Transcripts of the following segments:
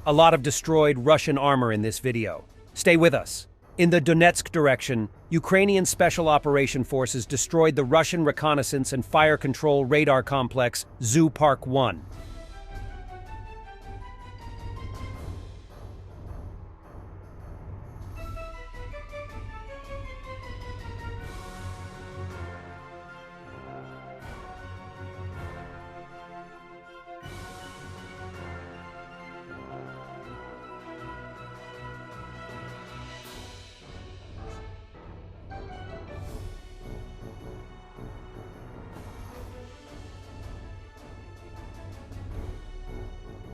A lot of destroyed Russian armor in this video. Stay with us. In the Donetsk direction, Ukrainian Special Operation Forces destroyed the Russian reconnaissance and fire control radar complex Zoo Park 1.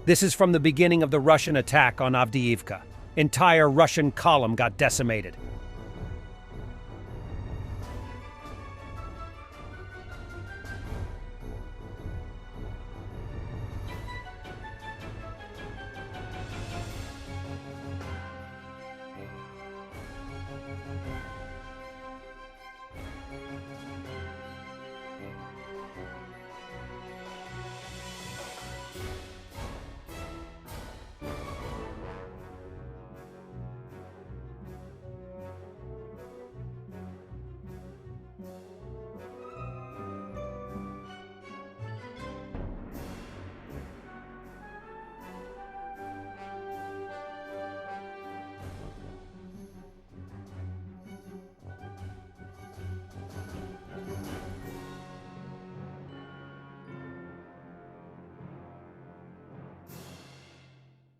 This is from the beginning of the Russian attack on Avdiivka. Entire Russian column got decimated.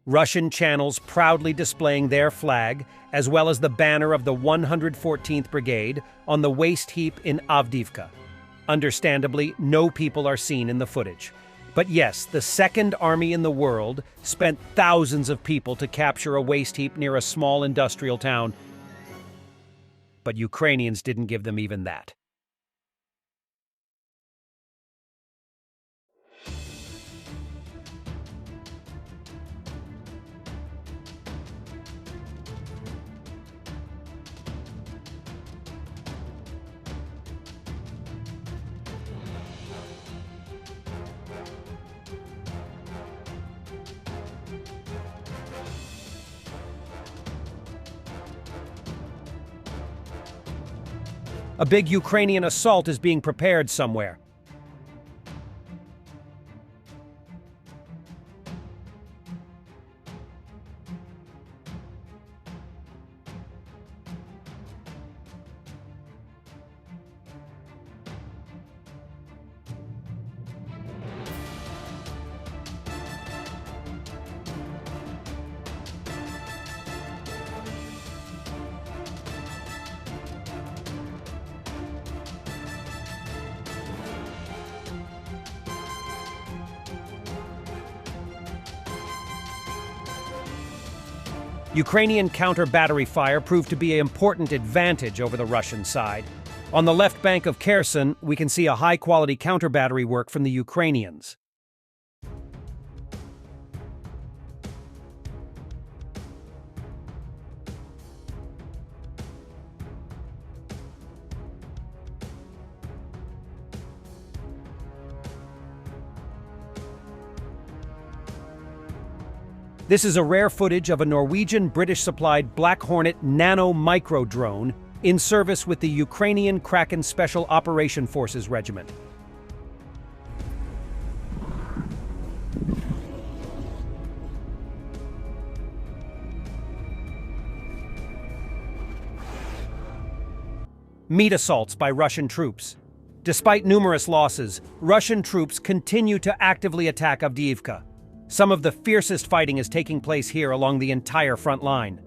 Russian channels proudly displaying their flag, as well as the banner of the 114th Brigade, on the waste heap in Avdiivka. Understandably, no people are seen in the footage. But yes, the second army in the world spent thousands of people to capture a waste heap near a small industrial town. But Ukrainians didn't give them even that. A big Ukrainian assault is being prepared somewhere. Ukrainian counter-battery fire proved to be an important advantage over the Russian side. On the left bank of Kherson, we can see a high-quality counter-battery work from the Ukrainians. This is a rare footage of a Norwegian British-supplied Black Hornet Nano Micro drone in service with the Ukrainian Kraken Special Operation Forces Regiment. Meat assaults by Russian troops. Despite numerous losses, Russian troops continue to actively attack Avdiivka. Some of the fiercest fighting is taking place here along the entire front line.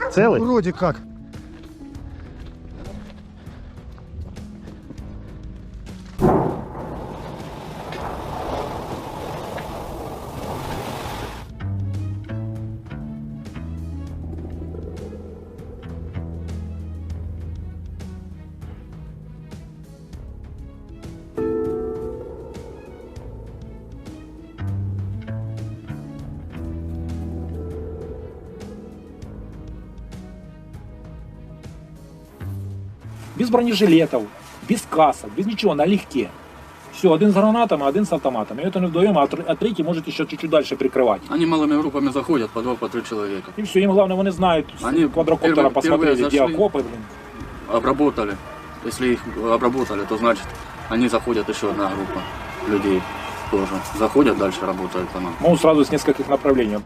Целый? Вроде как. без бронежилетов, без касок, без ничего, налегке. Все, один с гранатами, один с автоматами. И это не вдвоем, а третий может еще чуть-чуть дальше прикрывать. Они малыми группами заходят, по 2-3 человека. И все, им главное, они знают, с квадрокоптера посмотрели, где окопы, блин. Обработали. Если их обработали, то значит, они заходят, еще одна группа людей тоже. Заходят, дальше работают по нам. Ну, сразу с нескольких направлений.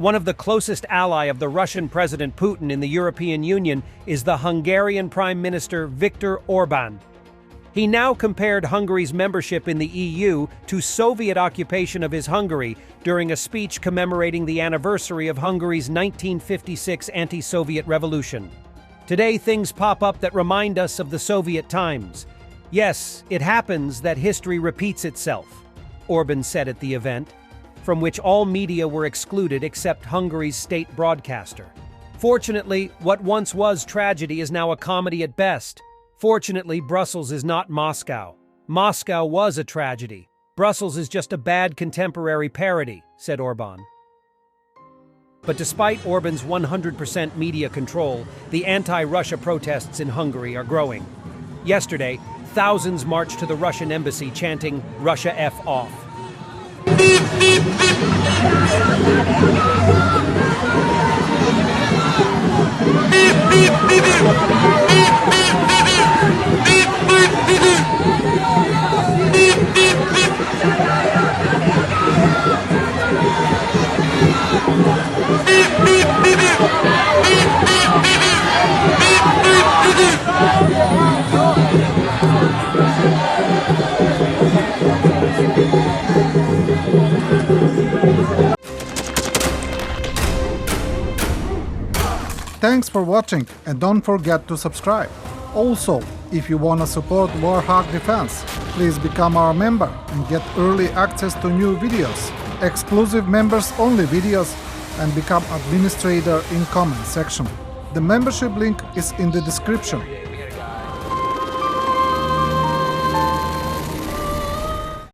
One of the closest ally of the Russian President Putin in the European Union is the Hungarian Prime Minister Viktor Orbán. He now compared Hungary's membership in the EU to Soviet occupation of his Hungary during a speech commemorating the anniversary of Hungary's 1956 anti-Soviet revolution. Today, things pop up that remind us of the Soviet times. Yes, it happens that history repeats itself, Orbán said at the event, from which all media were excluded except Hungary's state broadcaster. Fortunately, what once was tragedy is now a comedy at best. Fortunately, Brussels is not Moscow. Moscow was a tragedy. Brussels is just a bad contemporary parody, said Orbán. But despite Orbán's 100% media control, the anti-Russia protests in Hungary are growing. Yesterday, thousands marched to the Russian embassy chanting, "Russia F off." Thanks for watching and don't forget to subscribe. Also, if you wanna support Warthog Defense, please become our member and get early access to new videos, exclusive members-only videos, and become administrator in comment section. The membership link is in the description.